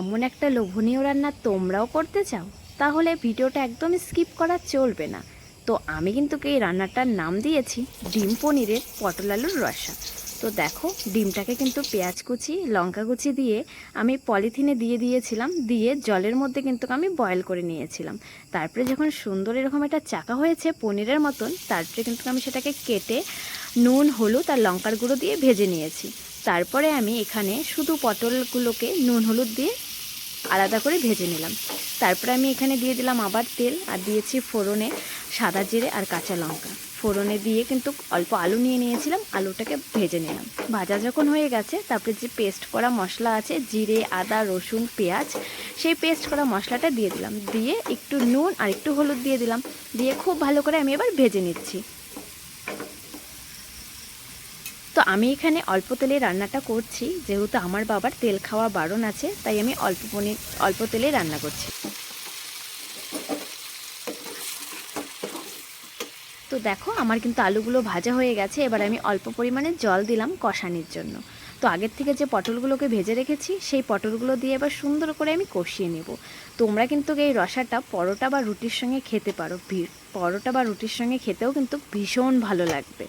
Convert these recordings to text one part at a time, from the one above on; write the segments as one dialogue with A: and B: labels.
A: এমন একটা লোভনীয় রান্না তোমরাও করতে চাও, তাহলে ভিডিওটা একদম স্কিপ করা চলবে না। তো আমি কিন্তু এই রান্নাটার নাম দিয়েছি ডিম পনিরের পটল আলুর রসা। তো দেখো, ডিমটাকে কিন্তু পেঁয়াজ কুচি লঙ্কা কুচি দিয়ে আমি পলিথিনে দিয়ে দিয়েছিলাম, দিয়ে জলের মধ্যে কিন্তু আমি বয়েল করে নিয়েছিলাম। তারপরে যখন সুন্দর এরকম একটা চাকা হয়েছে পনিরের মতন, তারপরে কিন্তু আমি সেটাকে কেটে নুন হলুদ আর লঙ্কার গুঁড়ো দিয়ে ভেজে নিয়েছি। তারপরে আমি এখানে শুধু পটলগুলোকে নুন হলুদ দিয়ে আলাদা করে ভেজে নিলাম। তারপরে আমি এখানে দিয়ে দিলাম আবার তেল, আর দিয়েছি ফোড়নে সাদা জিরে আর কাঁচা লঙ্কা। ফোড়নে দিয়ে কিন্তু অল্প আলু নিয়ে নিয়েছিলাম, আলুটাকে ভেজে নিলাম। ভাজা যখন হয়ে গেছে, তারপরে যে পেস্ট করা মশলা আছে জিরে আদা রসুন পেঁয়াজ, সেই পেস্ট করা মশলাটা দিয়ে দিলাম, দিয়ে একটু নুন আর একটু হলুদ দিয়ে দিলাম, দিয়ে খুব ভালো করে আমি এবার ভেজে নিচ্ছি। তো আমি এখানে অল্প তেলে রান্নাটা করছি, যেহেতু আমার বাবার তেল খাওয়া বারণ আছে, তাই আমি অল্প তেলে রান্না করছি। তো দেখো, আমার কিন্তু আলুগুলো ভাজা হয়ে গেছে। এবার আমি অল্প পরিমাণে জল দিলাম কষানির জন্য। তো আগের থেকে যে পটলগুলোকে ভেজে রেখেছি, সেই পটলগুলো দিয়ে এবার সুন্দর করে আমি কষিয়ে নেব। তোমরা কিন্তু এই রসাটা পরোটা বা রুটির সঙ্গে খেতে পারো, পরোটা বা রুটির সঙ্গে খেতেও কিন্তু ভীষণ ভালো লাগবে।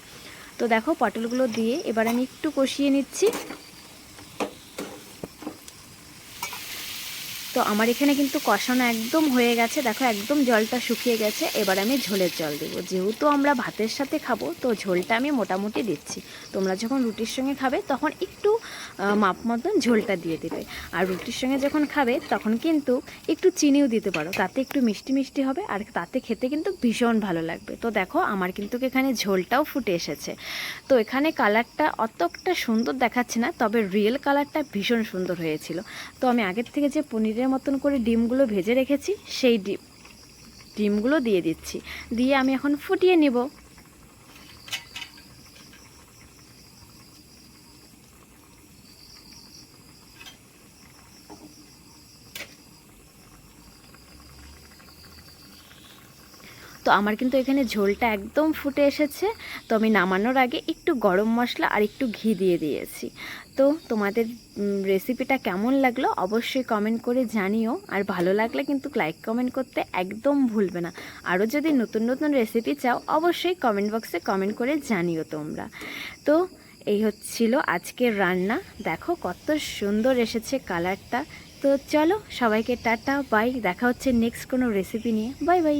A: তো দেখো, পটলগুলো দিয়ে এবার আমি একটু কষিয়ে নিচ্ছি। তো আমার এখানে কিন্তু কষানো একদম হয়ে গেছে, দেখো একদম জলটা শুকিয়ে গেছে। এবার আমি ঝোলের জল দেবো, যেহেতু আমরা ভাতের সাথে খাবো তো ঝোলটা আমি মোটামুটি দিচ্ছি। তোমরা যখন রুটির সঙ্গে খাবে তখন একটু মাপ মতন ঝোলটা দিয়ে দেবে, আর রুটির সঙ্গে যখন খাবে তখন কিন্তু একটু চিনিও দিতে পারো, তাতে একটু মিষ্টি মিষ্টি হবে আর তাতে খেতে কিন্তু ভীষণ ভালো লাগবে। তো দেখো, আমার কিন্তু এখানে ঝোলটাও ফুটে এসেছে। তো এখানে কালারটা অতটা সুন্দর দেখাচ্ছে না, তবে রিয়েল কালারটা ভীষণ সুন্দর হয়েছিল। তো আমি আগের থেকে যে পনিরের মতন করে ডিমগুলো ভেজে রেখেছি, সেই ডিমগুলো দিয়ে দিচ্ছি, দিয়ে আমি এখন ফুটিয়ে নিব। তো আমার কিন্তু এখানে ঝোলটা একদম ফুটে এসেছে। তো আমি নামানোর আগে একটু গরম মশলা আর একটু ঘি দিয়ে দিয়েছি। তো তোমাদের রেসিপিটা কেমন লাগলো অবশ্যই কমেন্ট করে জানিও, আর ভালো লাগলে কিন্তু লাইক কমেন্ট করতে একদম ভুলবে না। আরও যদি নতুন নতুন রেসিপি চাও অবশ্যই কমেন্ট বক্সে কমেন্ট করে জানিও তোমরা। তো এই হচ্ছিল আজকের রান্না, দেখো কত সুন্দর এসেছে কালারটা। তো চলো, সবাইকে টাটা বাই, দেখা হচ্ছে নেক্সট কোনো রেসিপি নিয়ে। Bye bye.